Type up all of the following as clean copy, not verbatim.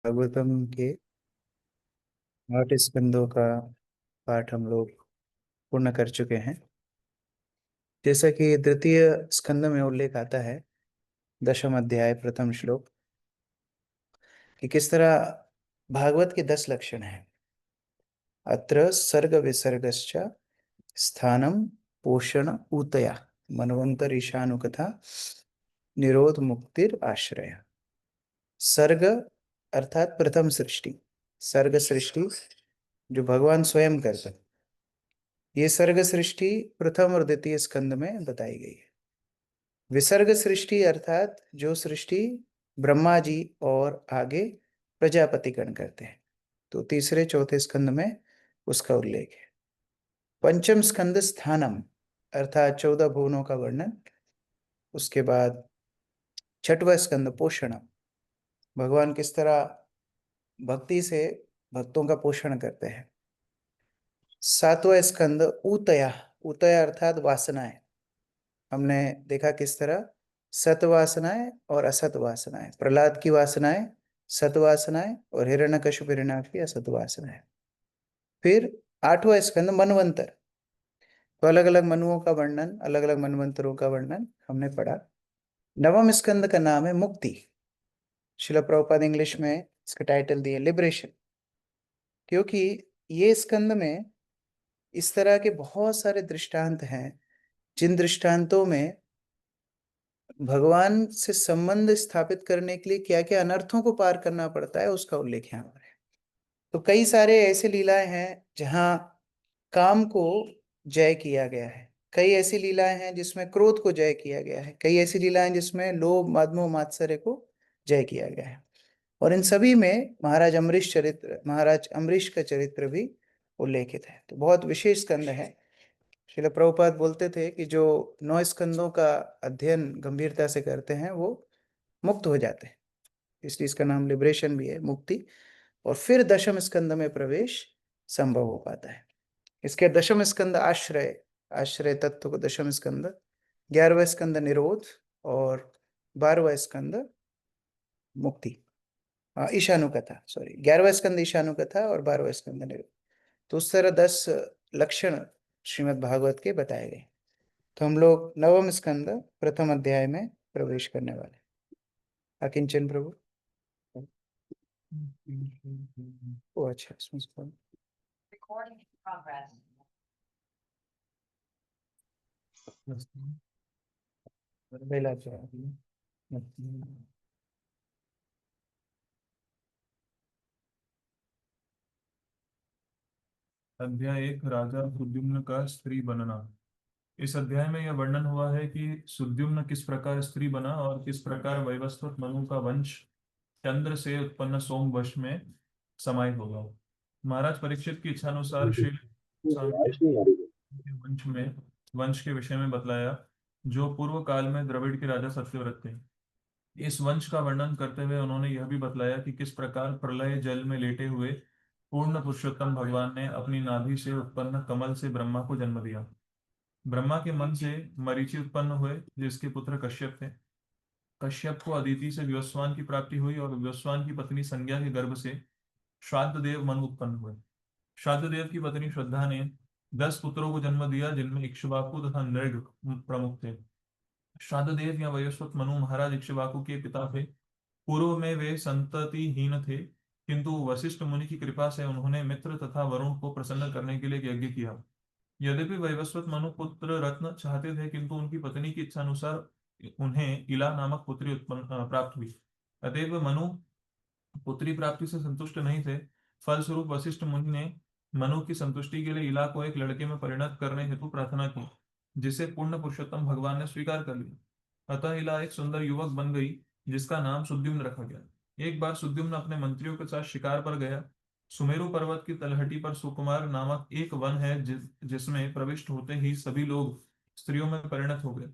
भागवतम के 8 स्कंदों का पाठ हम लोग पूर्ण कर चुके हैं। जैसा कि द्वितीय स्कंद में उल्लेख आता है, दशम अध्याय प्रथम श्लोक, कि किस तरह भागवत के 10 लक्षण हैं। अत्र सर्ग विसर्गश्च स्थानम पोषण ऊतया मनवंतर ईशानुकथा निरोध मुक्तिर आश्रय। सर्ग अर्थात प्रथम सृष्टि, सर्ग सृष्टि जो भगवान स्वयं करते हैं। ये सर्ग सृष्टि प्रथम और द्वितीय स्कंद में बताई गई है। विसर्ग सृष्टि अर्थात जो सृष्टि ब्रह्मा जी और आगे प्रजापति गण करते हैं, तो तीसरे चौथे स्कंद में उसका उल्लेख है। पंचम स्कंद स्थानम अर्थात 14 भुवनों का वर्णन। उसके बाद छठवां स्कंद पोषणम, भगवान किस तरह भक्ति से भक्तों का पोषण करते हैं। सातवां स्कंद ऊतया, ऊतया अर्थात वासनाएं। हमने देखा किस तरह सत वासनाएं और असत वासनाएं, प्रहलाद की वासनाएं सत वासनाएं और हिरण्यकशिपु हिरण्याक्ष की असत वासनाएं। फिर आठवां स्कंद मनवंतर, तो अलग अलग मनुओं का वर्णन, अलग अलग मनवंतरों का वर्णन हमने पढ़ा। नवम स्कंद का नाम है मुक्ति। शिला प्रभुपाद इंग्लिश में इसका टाइटल दिए लिबरेशन, क्योंकि ये स्कंद में इस तरह के बहुत सारे दृष्टांत हैं जिन दृष्टांतों में भगवान से संबंध स्थापित करने के लिए क्या क्या अनर्थों को पार करना पड़ता है उसका उल्लेख यहाँ पर है। तो कई सारे ऐसे लीलाएं हैं जहाँ काम को जय किया गया है, कई ऐसी लीलाएं हैं जिसमें क्रोध को जय किया गया है, कई ऐसी लीलाएं जिसमें लोभ मद मोह मात्सर्य को जय किया गया है। और इन सभी में महाराज अम्बरीश का चरित्र भी उल्लेखित है। तो बहुत विशेष स्कंद है। श्रील प्रभुपाद बोलते थे कि जो 9 स्कंदों का अध्ययन गंभीरता से करते हैं वो मुक्त हो जाते हैं, इसलिए इसका नाम लिबरेशन भी है, मुक्ति। और फिर दशम स्कंद में प्रवेश संभव हो पाता है। इसके दशम स्कंद आश्रय, आश्रय तत्व को दशम स्कंद, 11वां स्कंद निरोध और 12वां स्कंद मुक्ति, ईशानुकथा, सॉरी 11वां स्कंद ईशानुकथा और 12वां स्कंद निरोध। तो उस तरह 10 लक्षण श्रीमद् भागवत के बताए गए। तो हम लोग नवम स्कंद प्रथम अध्याय में प्रवेश करने वाले। अकिंचन प्रभु। ओ अच्छा, इसमें से बेला चाहिए। अध्याय 1, राजा सुद्युम्न का स्त्री बनना। इस अध्याय में यह वर्णन हुआ है कि सुद्युम्न किस प्रकार स्त्री बना और किस प्रकार वैवस्वत मनु का वंश चंद्र से उत्पन्न सोम वंश में समाहित होगा। महाराज परीक्षित की इच्छानुसार श्री स्वामी ने वंश के विषय में बतलाया, जो पूर्व काल में द्रविड़ के राजा सत्यव्रत थे। इस वंश का वर्णन करते हुए उन्होंने यह भी बतलाया कि किस प्रकार प्रलय जल में लेटे हुए पूर्ण पुरुषोत्तम भगवान ने अपनी नाभि से उत्पन्न कमल से ब्रह्मा को जन्म दिया। ब्रह्मा के मन से मरीचि उत्पन्न हुए, जिसके पुत्र कश्यप थे। कश्यप को अदिति से विवस्वान की प्राप्ति हुई और विवस्वान की पत्नी संज्ञा के गर्भ से श्राद्ध देव मनु उत्पन्न हुए। श्राद्ध देव की पत्नी श्रद्धा ने 10 पुत्रों को जन्म दिया, जिनमें इक्ष्वाकु तथा नृग प्रमुख थे। श्राद्ध देव या वयस्वत मनु महाराज इक्ष्वाकु के पिता थे। पूर्व में वे संततिहीन थे, किंतु वशिष्ठ मुनि की कृपा से उन्होंने मित्र तथा वरुण को प्रसन्न करने के लिए यज्ञ किया। यद्यपि वैवस्वत मनु पुत्र रत्न चाहते थे, किंतु उनकी पत्नी की इच्छा अनुसार उन्हें इला नामक पुत्री उत्पन्न प्राप्त हुई। अतएव मनु पुत्री प्राप्ति से संतुष्ट नहीं थे। फलस्वरूप वशिष्ठ मुनि ने मनु की संतुष्टि के लिए इला को एक लड़के में परिणत करने हेतु प्रार्थना की, जिसे पूर्ण पुरुषोत्तम भगवान ने स्वीकार कर लिया। अतः इला एक सुंदर युवक बन गई, जिसका नाम सुद्युम्न रखा गया। एक बार सुद्युम्न अपने मंत्रियों के साथ शिकार पर गया। सुमेरु पर्वत की तलहटी पर सुकुमार नामक एक वन है, जिसमें प्रविष्ट होते ही सभी लोग स्त्रियों में परिणत हो गए।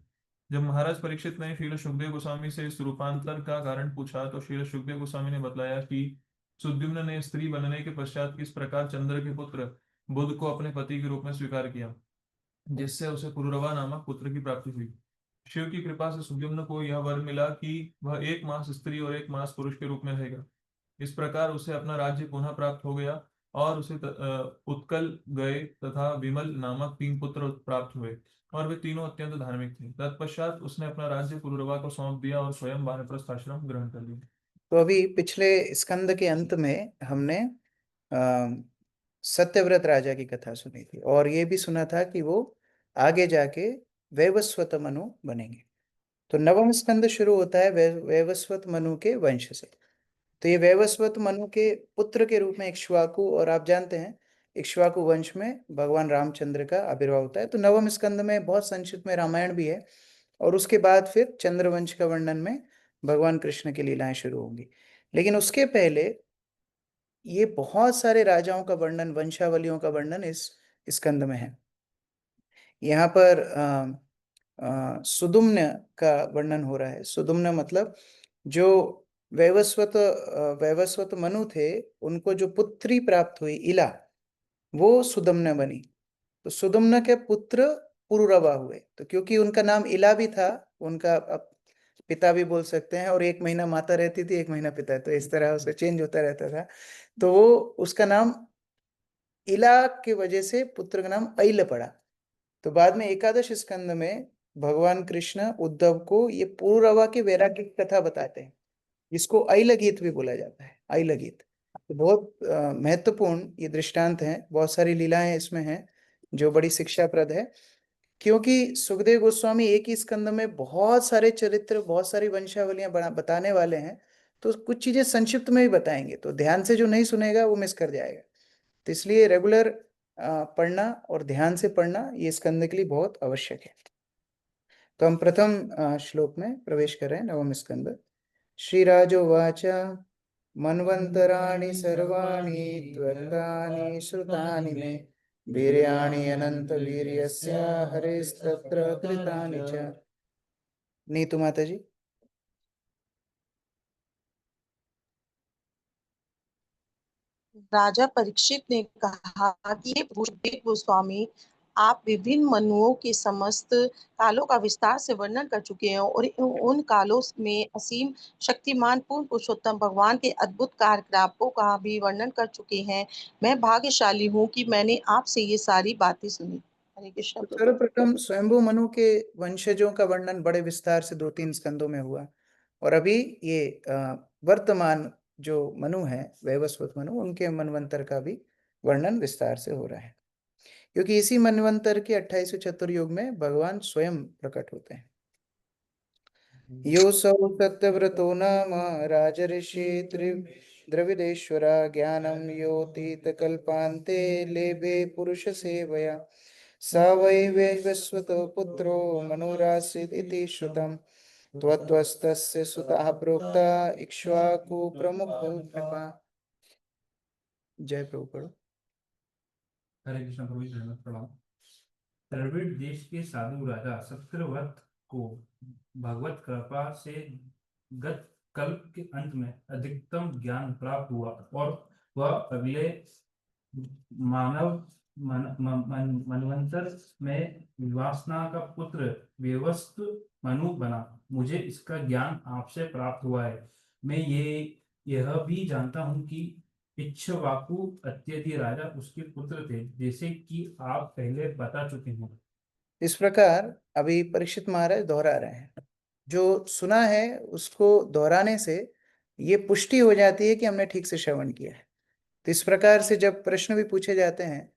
जब महाराज परीक्षित ने श्रील सुखदेव गोस्वामी से इस रूपांतर का कारण पूछा, तो श्रील सुखदेव गोस्वामी ने बतलाया कि सुद्युम्न ने स्त्री बनने के पश्चात किस प्रकार चंद्र के पुत्र बुध को अपने पति के रूप में स्वीकार किया, जिससे उसे पुरुरवा नामक पुत्र की प्राप्ति हुई। शिव की कृपा से सुद्युम्न को यह वर मिला कि वह 1 मास स्त्री और 1 मास पुरुष के रूप में रहेगा। इस प्रकार उसे अपना राज्य पुनः प्राप्त हो गया और उसे उत्कल गए तथा विमल नामक 3 पुत्र प्राप्त हुए और वे तीनों अत्यंत धार्मिक थे। तत्पश्चात उसने अपना राज्य पुरुरवा को सौंप दिया और स्वयं वानप्रस्थ आश्रम ग्रहण कर लिया। तो अभी पिछले स्कंद के अंत में हमने सत्यव्रत राजा की कथा सुनी थी और ये भी सुना था कि वो आगे जाके वैवस्वत मनु बनेंगे। तो नवम स्कंद शुरू होता है वैवस्वत मनु के वंश से। तो ये वैवस्वत मनु के पुत्र के रूप में इक्ष्वाकु, और आप जानते हैं इक्ष्वाकु वंश में भगवान रामचंद्र का आविर्भाव होता है। तो नवम स्कंद में बहुत संक्षिप्त में रामायण भी है और उसके बाद फिर चंद्रवंश का वर्णन में भगवान कृष्ण की लीलाएं शुरू होंगी। लेकिन उसके पहले ये बहुत सारे राजाओं का वर्णन, वंशावलियों का वर्णन इस स्कंद में है। यहाँ पर सुदुम्न का वर्णन हो रहा है। सुदुम्न मतलब जो वैवस्वत मनु थे, उनको जो पुत्री प्राप्त हुई इला, वो सुदम्न बनी। तो सुदम्न के पुत्र पुरुरवा हुए। तो क्योंकि उनका नाम इला भी था, उनका पिता भी बोल सकते हैं, और 1 महीना माता रहती थी, 1 महीना पिता, तो इस तरह उसका चेंज होता रहता था। तो वो उसका नाम इला की वजह से पुत्र का नाम ऐल पड़ा। तो बाद में एकादश स्कंद में भगवान कृष्ण उद्धव को ये पुरुरवा के वैराग्य की कथा बताते हैं, जिसको ऐल गीत भी बोला जाता है, ऐल गीत। तो बहुत महत्वपूर्ण ये दृष्टांत है, बहुत सारी लीलाएं इसमें हैं जो बड़ी शिक्षाप्रद है। क्योंकि सुखदेव गोस्वामी एक ही स्कंद में बहुत सारे चरित्र, बहुत सारी वंशावलियां बताने वाले हैं, तो कुछ चीजें संक्षिप्त में ही बताएंगे, तो ध्यान से जो नहीं सुनेगा वो मिस कर जाएगा। तो इसलिए रेगुलर पढ़ना और ध्यान से पढ़ना ये स्कंद के लिए बहुत आवश्यक है। तो हम प्रथम श्लोक में प्रवेश कर रहे हैं, नवम स्कंद। श्रीराजोवाच मन्वन्तराणि सर्वाणि त्वरितानि श्रुतानि मे वीर्याणि अनन्तवीर्यस्य हरेस्तत्र कृतानि च। नीतू माता जी। राजा परीक्षित ने कहा कि हे सुखदेव गोस्वामी, आप विभिन्न मनुओं के समस्त कालों का विस्तार से वर्णन कर चुके हैं और उन कालों में असीम शक्तिमान पूर्ण पुरुषोत्तम भगवान के अद्भुत कार्यकलापों का भी वर्णन कर चुके हैं। मैं भाग्यशाली हूँ कि मैंने आपसे ये सारी बातें सुनी। हरे कृष्ण तो प्रभु। सर्वप्रथम स्वयंभू मनु के वंशजों का वर्णन बड़े विस्तार से 2-3 स्कंदों में हुआ, और अभी ये वर्तमान जो मनु है, वैवस्वत मनु, उनके मनवंतर का भी वर्णन विस्तार से हो रहा है। क्योंकि इसी मनवंतर के 28वें चतुर्युग में भगवान स्वयं प्रकट होते हैं। योऽसौ सत्यव्रतो नाम राजर्षि द्रविडेश्वर ज्ञानं योऽतीतकल्पान्ते लेभे पुरुष सेवया स वै वैवस्वतो पुत्रो मनुरासीत् इति श्रुतम् त्वत्वस्तस्य सुताः प्रोक्ता इक्ष्वाकु प्रमुखो नृपा। जय प्रभु पढ़ो। हरे कृष्ण प्रभु जी, धन्यवाद प्रणाम। द्रविड़ देश के साधु राजा सत्यव्रत को भगवत कृपा से गत कल्प के अंत में अधिकतम ज्ञान प्राप्त हुआ और वह अगले मानव मनवंतर में विवासना का पुत्र व्यवस्थ मनु बना। मुझे इसका ज्ञान आपसे प्राप्त हुआ है। मैं यह भी जानता हूँ कि इक्ष्वाकु अत्यधि राजा उसके पुत्र थे, जैसे कि आप पहले बता चुके हैं। इस प्रकार अभी परीक्षित महाराज दोहरा रहे हैं। जो सुना है उसको दोहराने से ये पुष्टि हो जाती है कि हमने ठीक से श्रवण किया है। तो इस प्रकार से जब प्रश्न भी पूछे जाते हैं,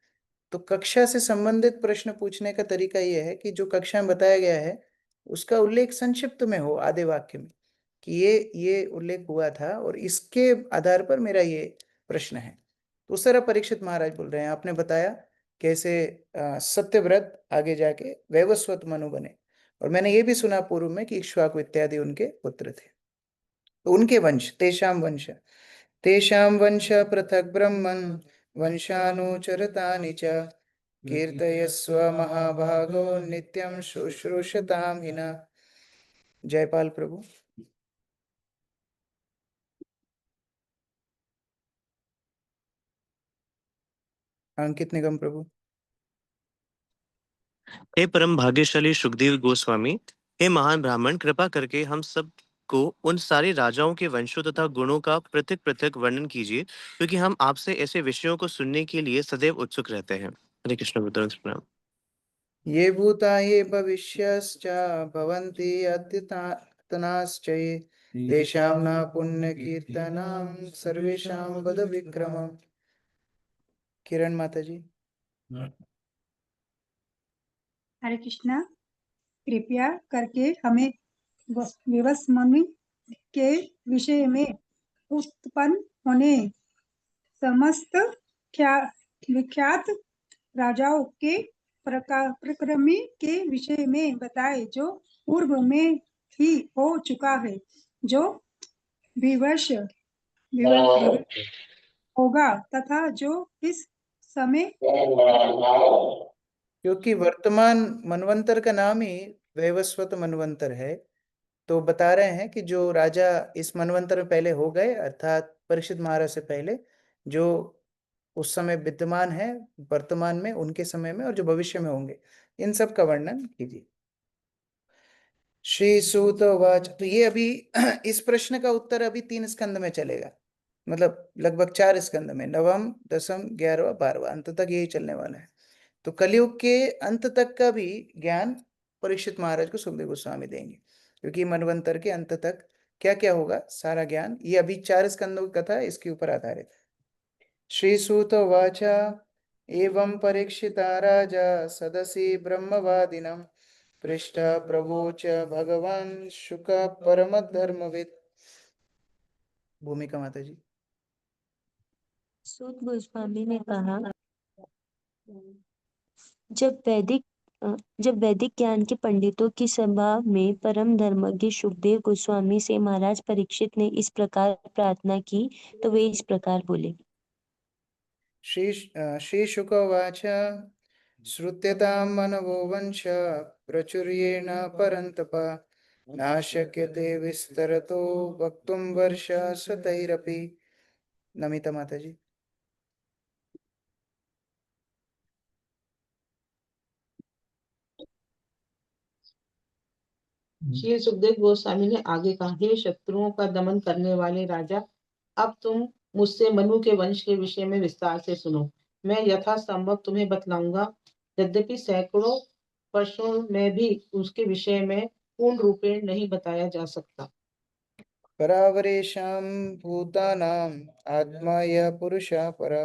तो कक्षा से संबंधित प्रश्न पूछने का तरीका यह है कि जो कक्षा में बताया गया है उसका उल्लेख संक्षिप्त में हो, आधे वाक्य में, कि ये उल्लेख हुआ था और इसके आधार पर मेरा ये प्रश्न है। तो उस तरह परीक्षित महाराज बोल रहे हैं, आपने बताया कैसे सत्यव्रत आगे जाके वैवस्वत मनु बने, और मैंने ये भी सुना पूर्व में कि इक्ष्वाकु इत्यादि उनके पुत्र थे। तो उनके वंश, तेषां वंश पृथक ब्रह्मन् वंशानुचरतानि च कीर्तयस्व महाभागो नित्यं शुश्रूषतां हिना। जयपाल प्रभु। अंकित निगम प्रभु। हे परम भाग्यशाली सुखदेव गोस्वामी, हे महान ब्राह्मण, कृपा करके हम सब को उन सारे राजाओं के वंशों तथा गुणों का पृथक पृथक वर्णन कीजिए, क्योंकि हम आपसे ऐसे विषयों को सुनने के लिए सदैव उत्सुक रहते हैं। हरे कृष्ण गुरुदेव प्रणाम। ये भूता ये भविष्यश्च भवन्ति अद्यतनाश्च ये तेषां न पुण्यकीर्तनं सर्वेषां वद विक्रमम्। किरण माता जी। हरे कृष्णा। कृपया करके हमें विवस्वामी के विषय में उत्पन्न होने समस्त विख्यात राजाओं के प्रक्रमी के विषय में बताए, जो पूर्व में ही हो चुका है, जो विवश होगा तथा जो इस समय, क्योंकि वर्तमान मनवंतर का नाम ही वैवस्वत मनवंतर है, तो बता रहे हैं कि जो राजा इस मनवंतर में पहले हो गए, अर्थात परीक्षित महाराज से पहले, जो उस समय विद्यमान है वर्तमान में, उनके समय में, और जो भविष्य में होंगे, इन सब का वर्णन कीजिए। श्री सूत वाच। तो ये अभी इस प्रश्न का उत्तर अभी 3 स्कंद में चलेगा, मतलब लगभग 4 स्कंद में, नवम, दसम, 11वां, 12वां, अंत तक यही चलने वाला है। तो कलयुग के अंत तक का भी ज्ञान परीक्षित महाराज को सुखदेव गोस्वामी देंगे, क्योंकि मनवंतर के अंत तक क्या क्या होगा, सारा ज्ञान ये अभी 4 स्कंदों की कथा इसके ऊपर आधारित है। श्री सूत वाच। एवं परीक्षिता राजा सदसि ब्रह्मवादिनं पृष्ठ प्रवोच भगवान शुक परम धर्मविद। भूमिका माता जी। सूत गोस्वामी ने कहा, जब वैदिक ज्ञान के पंडितों की सभा में परम धर्मज्ञ शुकदेव गोस्वामी से महाराज परीक्षित ने इस प्रकार प्रार्थना की, तो वे इस प्रकार बोले। श्री शुकवाच। श्रुत्यतां मनवो वंश प्रचुर्येण परन्तप नाशक्यते विस्तरतो वक्तुं वर्षशतैरपि। नमिता माता जी। श्री सुखदेव गोस्वामी ने आगे कहा, हे शत्रुओं का दमन करने वाले राजा, अब तुम मुझसे मनु के वंश के विषय में विस्तार से सुनो। मैं यथासंभव तुम्हें बतलाऊंगा, यद्यपि सैकड़ों वर्षों में भी उसके विषय में पूर्ण रूपेण नहीं बताया जा सकता। परावरेशं भूतानां आत्मा य पुरुषः परा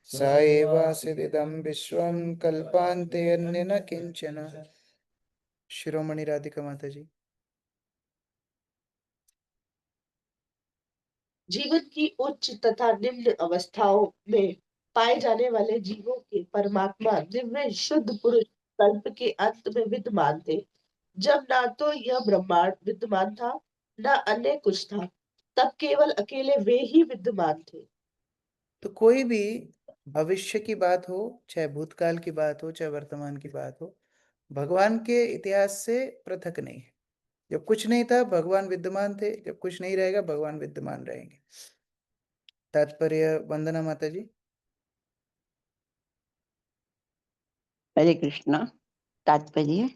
स एवासिदिदं विश्वं कल्पान्ते अन्य न किंचन। शिरोमणि राधिका माता जी। जीवन की उच्च तथा निम्न अवस्थाओं में पाए जाने वाले जीवों के परमात्मा दिव्य शुद्ध पुरुष कल्प के अंत में विद्यमान थे, जब ना तो यह ब्रह्मांड विद्यमान था, न अन्य कुछ था, तब केवल अकेले वे ही विद्यमान थे। तो कोई भी भविष्य की बात हो, चाहे भूतकाल की बात हो, चाहे वर्तमान की बात हो, भगवान के इतिहास से पृथक नहीं है। जब कुछ नहीं था भगवान विद्यमान थे, जब कुछ नहीं रहेगा भगवान विद्यमान रहेंगे। तात्पर्य वंदना माता जी। हरे कृष्णा। तात्पर्य,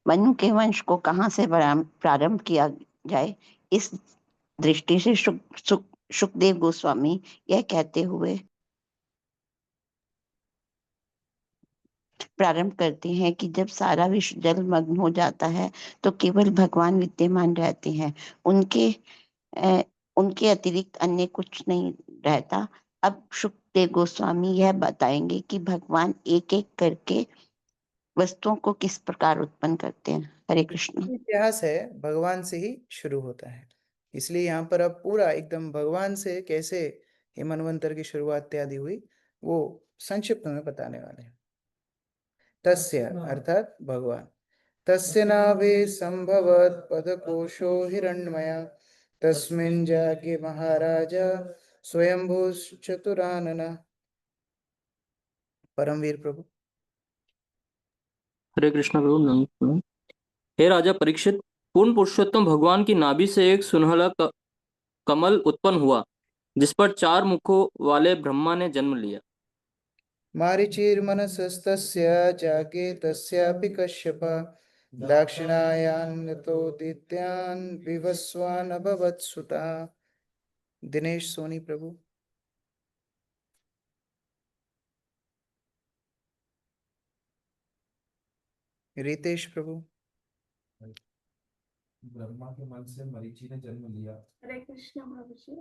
मनु के वंश को कहाँ से प्रारंभ किया जाए, इस दृष्टि से सुखदेव गोस्वामी यह कहते हुए प्रारंभ करते हैं कि जब सारा विश्व जलमग्न हो जाता है तो केवल भगवान विद्यमान रहते हैं, उनके अतिरिक्त अन्य कुछ नहीं रहता। अब सुखदेव गोस्वामी यह बताएंगे कि भगवान एक एक करके वस्तुओं को किस प्रकार उत्पन्न करते हैं। हरे कृष्ण। इतिहास है भगवान से ही शुरू होता है, इसलिए यहाँ पर अब पूरा एकदम भगवान से कैसे ये मनवंतर की शुरुआत इत्यादि हुई वो संक्षिप्त में बताने वाले हैं। तस्य अर्थात भगवान। तस्य नाभे संभवत पदकोशो हिरण्मय तस्मिन् जागे महाराजा स्वयंभू चतुरानन। परमवीर प्रभु। हरे कृष्ण प्रभु नमस्कार। हे राजा परीक्षित, पूर्ण पुरुषोत्तम भगवान की नाभि से एक सुनहला कमल उत्पन्न हुआ, जिस पर 4 मुखों वाले ब्रह्मा ने जन्म लिया। मारीचिर्मनसस्तस्य जागे तस्यापि कश्यप दाक्षिणायान्यतो दित्यान् विवस्वान् अभवत् सुता। दिनेश सोनी प्रभु। रितेश प्रभु। ब्रह्मा के मन से मरीचि ने जन्म लिया। हरे कृष्ण प्रभु जी।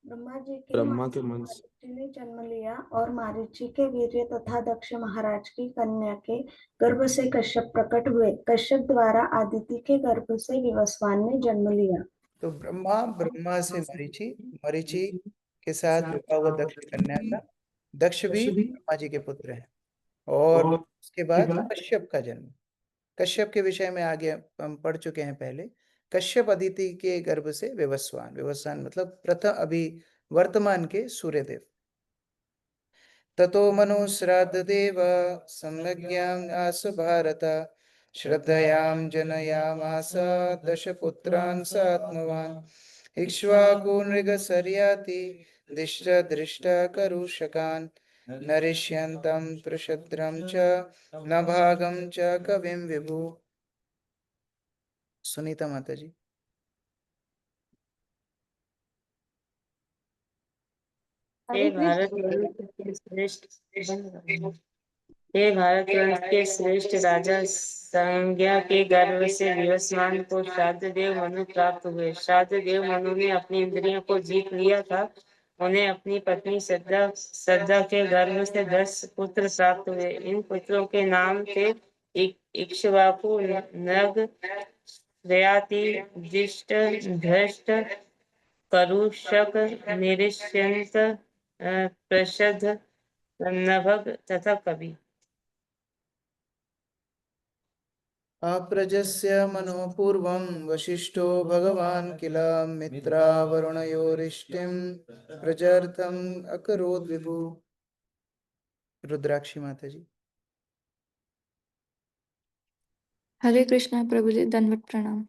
ब्रह्मा जी ब्रह्मा के के मन से मारीची ने जन्म लिया और मारीची के वीर्य तथा दक्ष महाराज की कन्या के गर्भ से कश्यप प्रकट हुए। कश्यप द्वारा आदिति के गर्भ से विवस्वान ने जन्म लिया। तो ब्रह्मा से मरीचि, मरीचि के साथ विवाह हुआ दक्ष की कन्या का। दक्ष भी ब्रह्मा जी के पुत्र हैं। और उसके बाद कश्यप का जन्म। कश्यप के विषय में आगे हम पढ़ चुके हैं पहले। कश्यप अदिति के गर्भ से विवस्वान, विवस्वान मतलब प्रथम अभी वर्तमान के सूर्यदेव। ततो मनु श्राद्ध देव सम्यग्याम आस भारत श्रद्धयाम जनयामास दशपुत्रान् सात्मवान् इक्ष्वाकु नृगशर्याति दिष्ट दृष्ट करुषकान् नरिष्यन्तं प्रशद्रं च न भागं च कविं विभु। सुनीता माता जी। हे भारतवर्ष के श्रेष्ठ राजा संज्ञा के गर्भ से विवस्वान को श्राद्ध देव मनु प्राप्त हुए। श्राद्ध देव मनु ने अपनी इंद्रियों को जीत लिया था। उन्हें अपनी पत्नी श्रद्धा के गर्भ से 10 पुत्र प्राप्त हुए। इन पुत्रों के नाम थे इक्ष्वाकु, नग, श्रेयाति, दिष्ट, धृष्ट, करुषक, निरिष्यन्त, प्रशद, नभग तथा कवि। अप्रजस्य मनो पूर्वं वशिष्ठो भगवान् किल मित्रावरुणयोरिष्टिं प्रजर्थम् अकरोत् विभु। रुद्राक्षी माता जी। हरे कृष्णा प्रभु जी, दंडवत प्रणाम।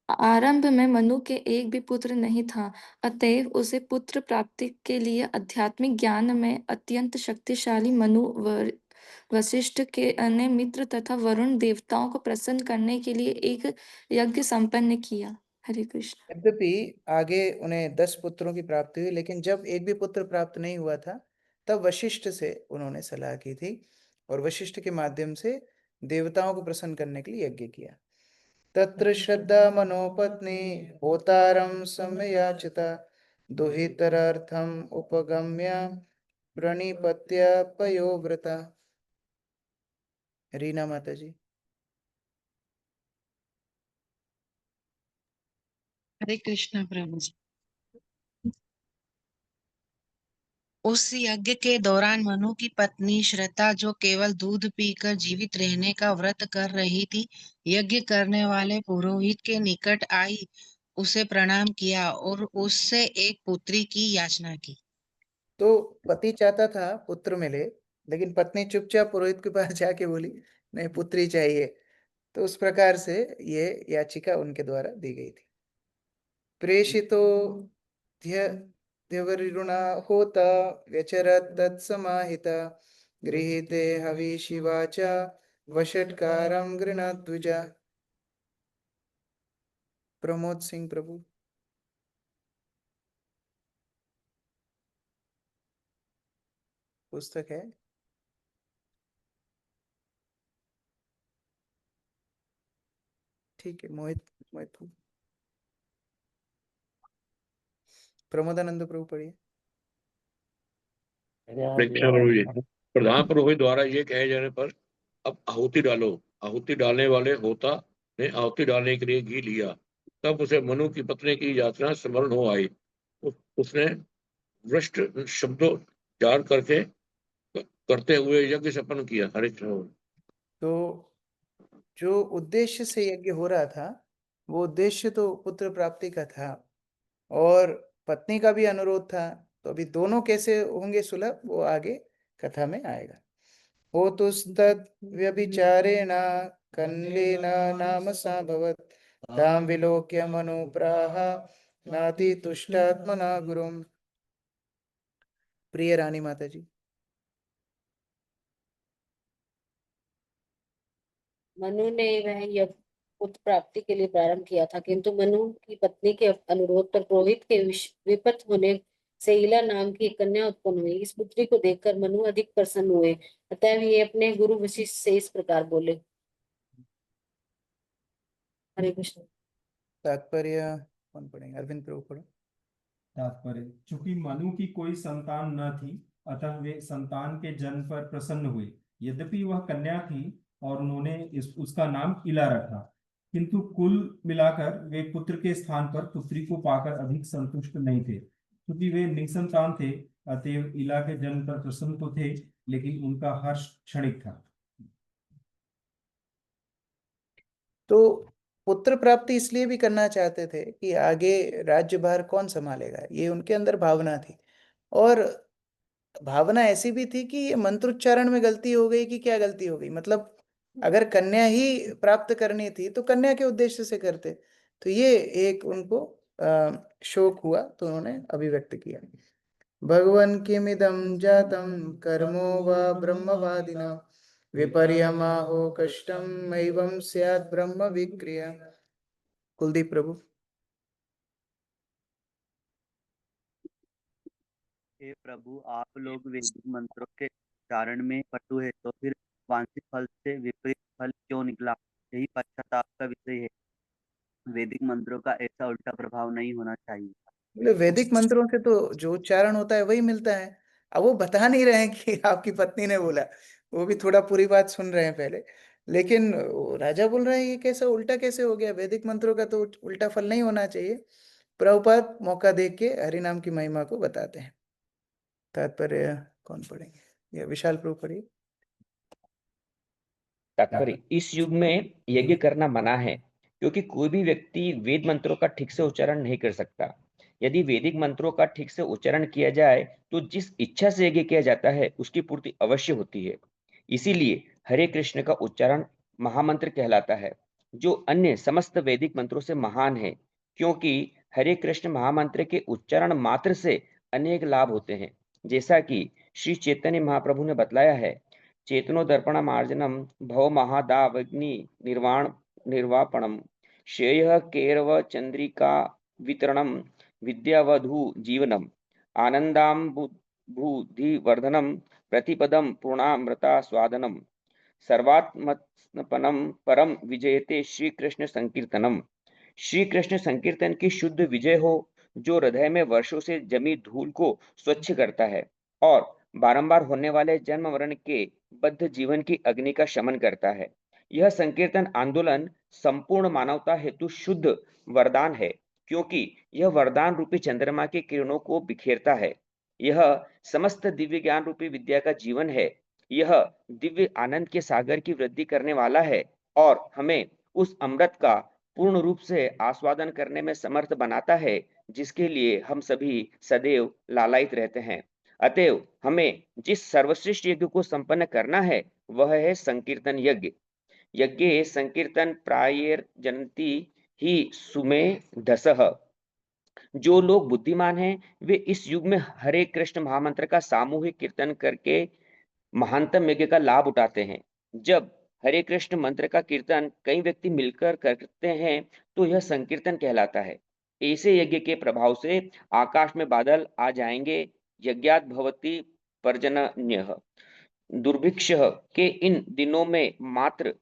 आरंभ में मनु के एक भी पुत्र नहीं था, अतएव उसे पुत्र प्राप्ति के लिए आध्यात्मिक ज्ञान में अत्यंत शक्तिशाली मनु वशिष्ठ के अन्य मित्र तथा वरुण देवताओं को प्रसन्न करने के लिए एक यज्ञ संपन्न किया। हरे कृष्ण। यद्यपि आगे उन्हें 10 पुत्रों की प्राप्ति हुई, लेकिन जब एक भी पुत्र प्राप्त नहीं हुआ था तब वशिष्ठ से उन्होंने सलाह की थी और वशिष्ठ के माध्यम से देवताओं को प्रसन्न करने के लिए यज्ञ किया। तत्र श्रद्धा मनोपत्नी होतारम सम्ययाचिता दुहितरार्थम उपगम्य प्रणिपत्य पयोव्रता। रीना माता जी। हरे कृष्ण प्रभु जी। उस यज्ञ के दौरान मनु की पत्नी श्रद्धा, जो केवल दूध पीकर जीवित रहने का व्रत कर रही थी, यज्ञ करने वाले पुरोहित के निकट आई, उसे प्रणाम किया और उससे एक पुत्री की याचना की। तो पति चाहता था पुत्र मिले, लेकिन पत्नी चुपचाप पुरोहित के पास जाके बोली नहीं पुत्री चाहिए। तो उस प्रकार से ये याचिका उनके द्वारा दी गई थी। प्रेषितो ध्यवरिरुणा होता व्यचरत् तत्समाहिता गृहीते हविषिवाचा वषट्कारं गृह्णाद्विजा। प्रमोद सिंह प्रभु। पुस्तक है ठीक है। मोहित मोहित प्रमोदानंद प्रभु पढ़िए। प्रभु जी, प्रधान पुरोहित द्वारा ये कहे जाने पर अब आहुति डालो। आहुति डालने वाले होता ने आहुति डालने के लिए घी लिया। तब उसे मनु की पत्नी की याचना स्मरण हो आई। उसने वृष्ट शब्दोच्चार करते हुए यज्ञ संपन्न किया। हरे कृष्ण। तो जो उद्देश्य से यज्ञ हो रहा था वो उद्देश्य तो पुत्र प्राप्ति का था और पत्नी का भी अनुरोध था। तो अभी दोनों कैसे होंगे सुलभ, वो आगे कथा में आएगा। हो तुस्तत् व्यभिचारेण कन्लेन नाम संभवत् तां विलोक्य मनु प्राह नाति तुष्टात्मना गुरुम। प्रिय रानी माता जी। मनु ने वह यज्ञ पुत्र प्राप्ति के लिए प्रारंभ किया था, किंतु मनु की पत्नी के अनुरोध पर पुरोहित के विपत होने से इला नाम की एक कन्या उत्पन्न हुई। इस पुत्री को देखकर मनु अधिक प्रसन्न हुए, अतः ये अपने गुरु वशिष्ठ से इस प्रकार बोले। हरे कृष्ण। तात्पर्य कौन पढ़ेंगे? अरविंद प्रभु पढ़ो। तात्पर्य, चूंकि मनु की कोई संतान न थी, अतः वे संतान के जन्म पर प्रसन्न हुए। यद्यपि वह कन्या थी और उन्होंने उसका नाम इला रखा, किंतु कुल मिलाकर वे पुत्र के स्थान पर पुत्री को पाकर अधिक संतुष्ट नहीं थे। क्योंकि वे निसंतान थे, अतएव इला के जन्म पर प्रसन्न तो थे, लेकिन उनका हर्ष क्षणिक था। तो पुत्र प्राप्ति इसलिए भी करना चाहते थे कि आगे राज्यभार कौन संभालेगा, ये उनके अंदर भावना थी। और भावना ऐसी भी थी कि ये मंत्रोच्चारण में गलती हो गई कि क्या गलती हो गई, मतलब अगर कन्या ही प्राप्त करनी थी तो कन्या के उद्देश्य से करते। तो ये एक उनको शोक हुआ, तो उन्होंने अभिव्यक्त किया। भगवन् किमिदं जातं कर्मो वा ब्रह्मवादिना विपर्यमाहो कष्टम एवं स्यात् ब्रह्म विक्रिया। कुलदीप प्रभु। हे प्रभु, आप लोग वैदिक मंत्रों के उच्चारण में पटु है, तो फिर वांछित फल से विपरीत फल क्यों निकला? यही पश्चाताप का विषय है। वैदिक मंत्रों का ऐसा उल्टा प्रभाव नहीं होना चाहिए। बोले वैदिक मंत्रों से तो जो उच्चारण होता है वही मिलता है। अब वो बता नहीं रहे हैं कि आपकी पत्नी ने बोला, वो भी थोड़ा पूरी बात सुन रहे हैं पहले, लेकिन वो राजा बोल रहे हैं ये कैसा उल्टा कैसे हो गया, वैदिक मंत्रों का तो उल्टा फल नहीं होना चाहिए। प्रभुपाद मौका देख के हरिनाम की महिमा को बताते हैं। तात्पर्य कौन पढ़ेंगे? या विशाल प्रभु पढ़िए। तात्पर्य, इस युग में यज्ञ करना मना है, क्योंकि कोई भी व्यक्ति वेद मंत्रों का ठीक से उच्चारण नहीं कर सकता। यदि वैदिक मंत्रों का ठीक से उच्चारण किया जाए तो जिस इच्छा से यज्ञ किया जाता है उसकी पूर्ति अवश्य होती है। इसीलिए हरे कृष्ण का उच्चारण महामंत्र कहलाता है, जो अन्य समस्त वैदिक मंत्रों से महान है, क्योंकि हरे कृष्ण महामंत्र के उच्चारण मात्र से अनेक लाभ होते हैं। जैसा कि श्री चैतन्य महाप्रभु ने बतलाया है, चेतनो दर्पण मार्जनम भव महादावग्नि निर्वापणम श्रेय केरव चंद्रिका वितरणम विद्यावधु जीवनम आनंदाम्बुधिवर्धनम प्रतिपदम पूर्णामृता स्वादनम सर्वात्मपनम परम विजयते श्री कृष्ण संकीर्तनम। श्री कृष्ण संकीर्तन की शुद्ध विजय हो, जो हृदय में वर्षों से जमी धूल को स्वच्छ करता है और बारंबार होने वाले जन्म मरण के बद्ध जीवन की अग्नि का शमन करता है। यह संकीर्तन आंदोलन संपूर्ण मानवता हेतु शुद्ध वरदान है, क्योंकि यह वरदान रूपी चंद्रमा के किरणों को बिखेरता है। यह समस्त दिव्य ज्ञान रूपी विद्या का जीवन है। यह दिव्य आनंद के सागर की वृद्धि करने वाला है और हमें उस अमृत का पूर्ण रूप से आस्वादन करने में समर्थ बनाता है, जिसके लिए हम सभी सदैव लालायित रहते हैं। अतएव हमें जिस सर्वश्रेष्ठ यज्ञ को संपन्न करना है वह है संकीर्तन यज्ञ। यज्ञे संकीर्तन प्रायेर जनती ही सुमे धसः। जो लोग बुद्धिमान हैं वे इस युग में हरे कृष्ण महामंत्र का सामूहिक कीर्तन करके महानतम यज्ञ का लाभ उठाते हैं। जब हरे कृष्ण मंत्र का कीर्तन कई व्यक्ति मिलकर करते हैं तो यह संकीर्तन कहलाता है। ऐसे यज्ञ के प्रभाव से आकाश में बादल आ जाएंगे। यज्ञात भवति पर्जन्यः। दुर्भिक्षः के इन दिनों में मात्र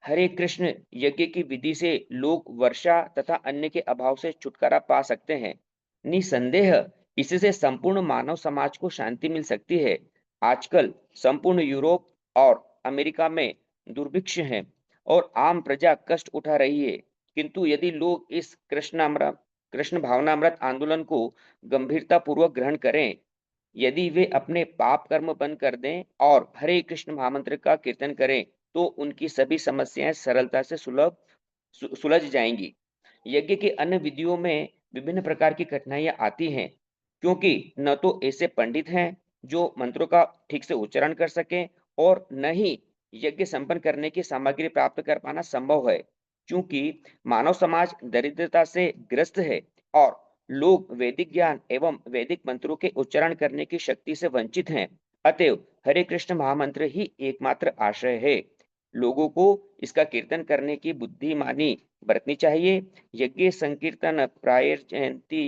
हरे कृष्ण यज्ञ की विधि से लोग वर्षा तथा अन्य के अभाव से छुटकारा पा सकते हैं। निसंदेह इससे संपूर्ण मानव समाज को शांति मिल सकती है। आजकल संपूर्ण यूरोप और अमेरिका में दुर्भिक्ष है और आम प्रजा कष्ट उठा रही है, किंतु यदि लोग इस कृष्ण भावनामृत आंदोलन को गंभीरता पूर्वक ग्रहण करें, यदि वे अपने पाप कर्म बंद कर दें और हरे कृष्ण महामंत्र का कीर्तन करें, तो उनकी सभी समस्याएं सरलता से सुलझ जाएंगी। यज्ञ के अन्य विधियों में विभिन्न प्रकार की कठिनाइयां आती हैं, क्योंकि न तो ऐसे पंडित हैं जो मंत्रों का ठीक से उच्चारण कर सकें और न ही यज्ञ संपन्न करने की सामग्री प्राप्त कर पाना संभव है, क्योंकि मानव समाज दरिद्रता से ग्रस्त है और लोग वैदिक ज्ञान एवं वैदिक मंत्रों के उच्चारण करने की शक्ति से वंचित हैं। अतएव हरे कृष्ण महामंत्र ही एकमात्र आश्रय है। लोगों को इसका कीर्तन करने की बुद्धिमानी बरतनी चाहिए। यज्ञ संकीर्तन प्रायश्चित्ती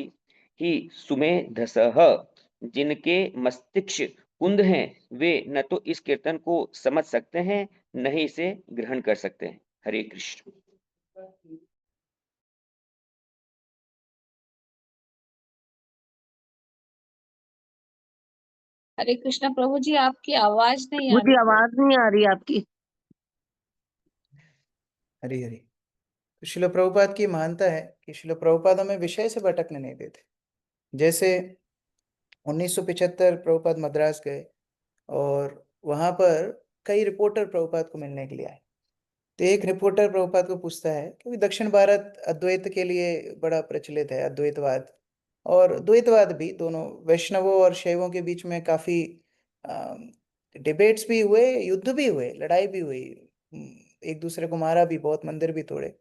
ही सुमेधसः, जिनके मस्तिष्क कुंद हैं वे न तो इस कीर्तन को समझ सकते हैं न ही इसे ग्रहण कर सकते हैं। हरे कृष्ण। हरे कृष्णा प्रभु जी, आपकी आवाज नहीं आ मुझे रही। आवाज नहीं आ रही आपकी। हरी हरी। तो शिल प्रभुपाद की मानता है कि शिल प्रभुपाद हमें विषय से भटकने नहीं देते। जैसे 1975 प्रभुपाद मद्रास गए और वहां पर कई रिपोर्टर प्रभुपाद को मिलने के लिए आए। तो एक रिपोर्टर प्रभुपाद को पूछता है, क्योंकि दक्षिण भारत अद्वैत के लिए बड़ा प्रचलित है, अद्वैतवाद और द्वैतवाद भी, दोनों वैष्णवों और शैवों के बीच में काफी डिबेट्स भी हुए, युद्ध भी हुए, लड़ाई भी हुई, एक दूसरे को मारा भी, बहुत मंदिर भी तोड़े।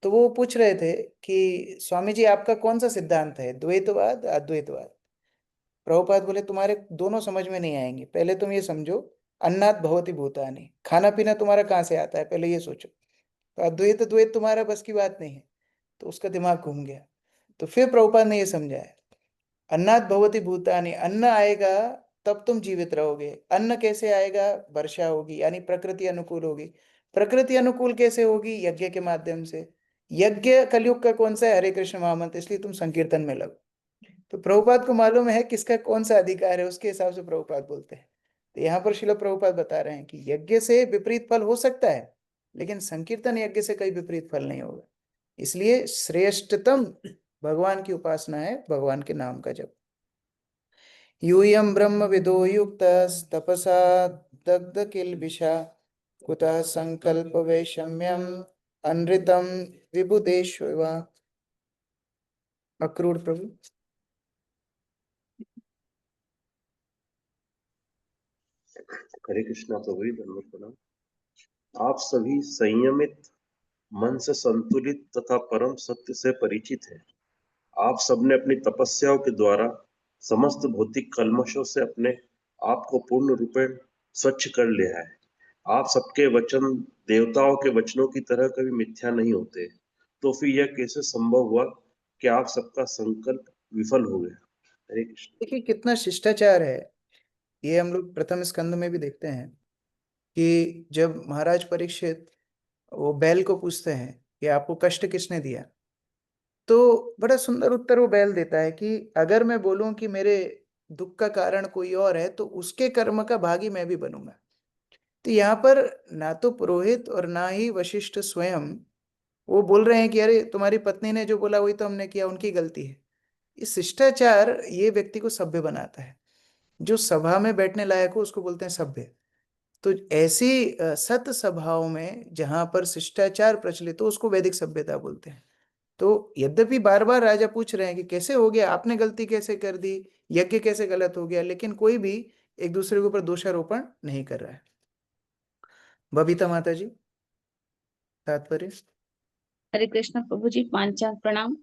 तो वो पूछ रहे थे कि स्वामी जी आपका कौन सा सिद्धांत है, द्वैतवाद अद्वैतवाद? प्रभुपाद बोले तुम्हारे दोनों समझ में नहीं आएंगे, पहले तुम ये समझो अन्नात् भवति भूतानि, खाना पीना तुम्हारा कहाँ से आता है, पहले ये सोचो। तो अद्वैत द्वैत तुम्हारा बस की बात नहीं है। तो उसका दिमाग घूम गया। तो फिर प्रभुपाद ने ये समझाया, अन्नात् भवति भूतानि, अन्न आएगा तब तुम जीवित रहोगे। अन्न कैसे आएगा? वर्षा होगी, यानी प्रकृति अनुकूल होगी। प्रकृति अनुकूल कैसे होगी? यज्ञ के माध्यम से। यज्ञ कलयुग का कौन सा है? हरे कृष्ण महामंत्र, इसलिए तुम संकीर्तन में लगो। तो प्रभुपाद को मालूम है किसका कौन सा अधिकार है, उसके हिसाब से प्रभुपाद बोलते हैं। तो यहाँ पर शिल प्रभुपाद बता रहे हैं कि यज्ञ से विपरीत फल हो सकता है, लेकिन संकीर्तन यज्ञ से कोई विपरीत फल नहीं होगा। इसलिए श्रेष्ठतम भगवान की उपासना है भगवान के नाम का जप। यूयं ब्रह्म विदो युक्त तपसा दग्ध किल्बिषा कुतः संकल्प वैषम्यम अनृतम विबुदेश्व। अक्रूर प्रभु। हरे कृष्णा प्रभु जी, धन्यवाद प्रणाम। आप सभी संयमित मन से संतुलित तथा परम सत्य से परिचित हैं। आप सबने अपनी तपस्याओं के द्वारा समस्त भौतिक कल्मशों से अपने आप को पूर्ण रूपेण स्वच्छ कर लिया है। आप सबके वचन देवताओं के वचनों की तरह कभी मिथ्या नहीं होते। तो फिर यह कैसे संभव हुआ कि आप सबका संकल्प विफल हो गया? हरे कृष्ण। देखिए कितना शिष्टाचार है। ये हम लोग प्रथम स्कंद में भी देखते हैं कि जब महाराज परीक्षित वो बैल को पूछते हैं कि आपको कष्ट किसने दिया, तो बड़ा सुंदर उत्तर वो बैल देता है कि अगर मैं बोलूं कि मेरे दुख का कारण कोई और है तो उसके कर्म का भागी मैं भी बनूंगा। तो यहाँ पर ना तो पुरोहित और ना ही वशिष्ठ स्वयं वो बोल रहे हैं कि अरे तुम्हारी पत्नी ने जो बोला वही तो हमने किया, उनकी गलती है। ये शिष्टाचार ये व्यक्ति को सभ्य बनाता है। जो सभा में बैठने लायक हो उसको बोलते हैं सभ्य। तो ऐसी सत सभाओं में जहां पर शिष्टाचार प्रचलित हो उसको वैदिक सभ्यता बोलते हैं। तो यद्यपि बार बार राजा पूछ रहे हैं कि कैसे हो गया, आपने गलती कैसे कर दी, यज्ञ कैसे गलत हो गया, लेकिन कोई भी एक दूसरे के ऊपर दोषारोपण नहीं कर रहा है। बबीता माता जी, तात्पर्य। हरे कृष्ण प्रभु जी, पांचाल प्रणाम।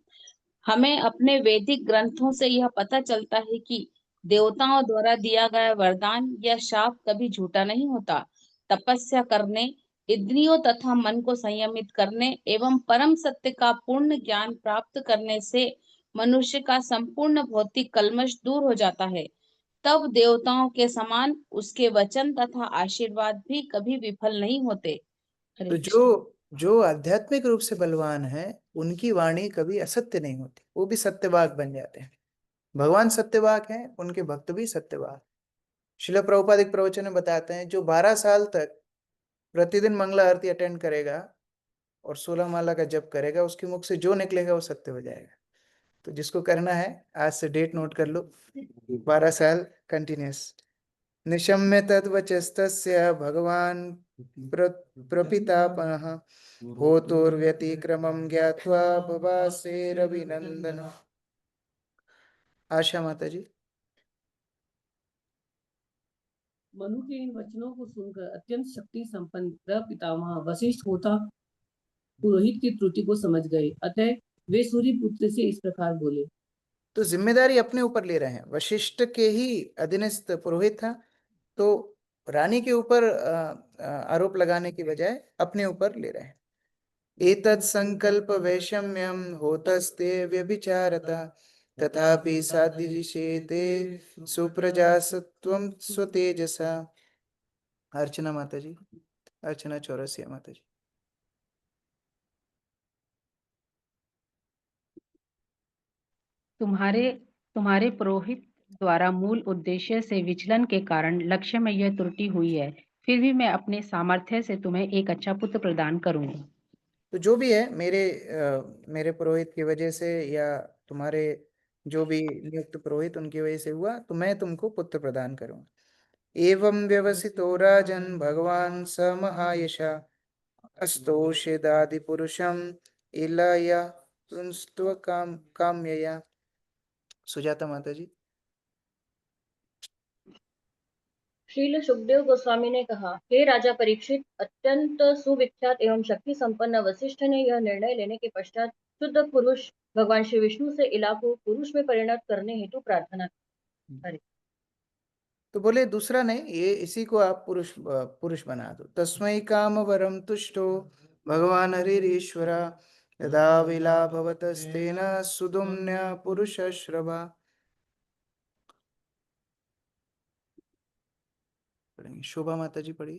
हमें अपने वैदिक ग्रंथों से यह पता चलता है कि देवताओं द्वारा दिया गया वरदान या शाप कभी झूठा नहीं होता। तपस्या करने, इंद्रियों तथा मन को संयमित करने एवं परम सत्य का पूर्ण ज्ञान प्राप्त करने से मनुष्य का संपूर्ण भौतिक कल्मश दूर हो जाता है। तब देवताओं के समान उसके वचन तथा आशीर्वाद भी कभी विफल नहीं होते। हरे तो कृष्ण। जो जो आध्यात्मिक रूप से बलवान है उनकी वाणी कभी असत्य नहीं होती, वो भी सत्यवाक बन जाते हैं। भगवान सत्यवाक हैं, उनके भक्त भी सत्यवाक। शिला प्रभुपाद एक प्रवचन में बताते हैं जो 12 साल तक प्रतिदिन मंगला आरती अटेंड करेगा और 16 माला का जप करेगा, उसके मुख से जो निकलेगा वो सत्य हो जाएगा। तो जिसको करना है आज से डेट नोट कर लो, 12 साल कंटिन्यूस। निशम्य तद्वचस्तस्य भगवान प्रपितापनः होतोर्व्यतिक्रमं ज्ञात्वा भवासे रविनंदन। आशा माता जी। मनु के इन वचनों को सुनकर अत्यंत शक्ति संपन्न पितामह वशिष्ठ होता पुरोहित की त्रुटि को समझ गए। अतः वे सूर्य पुत्र से इस प्रकार बोले। तो जिम्मेदारी अपने ऊपर ले रहे हैं। वशिष्ठ के ही अधीनस्थ पुरोहित था, तो रानी के ऊपर आरोप लगाने की बजाय अपने ऊपर ले रहे हैं। एतत् संकल्प वैषम्यम होतस्ते व्यभिचारता तथापि साधिशेते सुप्रजासत्वं स्वतेजसा। अर्चना माता जी, अर्चना चौरसिया माता जी। तुम्हारे तुम्हारे पुरोहित द्वारा मूल उद्देश्य से विचलन के कारण लक्ष्य में यह त्रुटि हुई है, फिर भी मैं अपने सामर्थ्य से तुम्हें एक अच्छा पुत्र प्रदान करूंगी। तो जो भी है मेरे पुरोहित की वजह से या तुम्हारे जो भी नियुक्त पुरोहित उनकी वजह से हुआ, तो मैं तुमको पुत्र प्रदान करूंगा। एवं व्यवसितो राजन भगवान स महायशा अस्तोषेदादि पुरुषम इलया तुंस्त्व काम्यया। सुजाता माता जी। श्रील सुखदेव गोस्वामी ने कहा, हे राजा परीक्षित, अत्यंत सुविख्यात एवं शक्ति संपन्न वशिष्ठ ने यह निर्णय लेने के पश्चात शुद्ध पुरुष भगवान श्री विष्णु से इला को पुरुष में परिणत करने हेतु प्रार्थना की। हरे। तो बोले दूसरा नहीं, ये इसी को आप पुरुष बना दो। तस्मै काम वरम तुष्टो भगवान हरिरीश्वर यदा विला भवतस्तेन सुदुम्न्य पुरुष श्रवा। शोभा माता जी पढ़ी।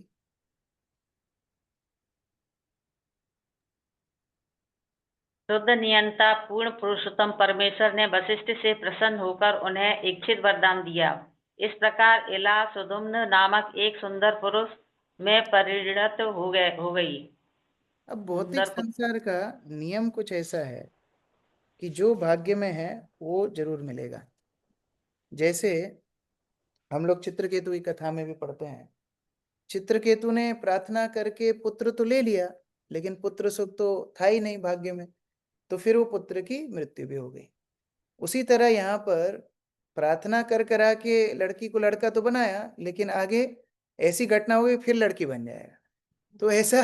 शुद्ध नियंता पूर्ण पुरुषोत्तम परमेश्वर ने वशिष्ठ से प्रसन्न होकर उन्हें इच्छित वरदान दिया। इस प्रकार इला सुदुम्न नामक एक सुंदर पुरुष में परिणत हो गई। अब भौतिक संसार का नियम कुछ ऐसा है कि जो भाग्य में है वो जरूर मिलेगा। जैसे हम लोग चित्रकेतु की कथा में भी पढ़ते हैं, चित्रकेतु ने प्रार्थना करके पुत्र तो ले लिया, लेकिन पुत्र सुख तो था ही नहीं भाग्य में, तो फिर वो पुत्र की मृत्यु भी हो गई। उसी तरह यहाँ पर प्रार्थना कर करा के लड़की को लड़का तो बनाया, लेकिन आगे ऐसी घटना हुई फिर लड़की बन जाएगा। तो ऐसा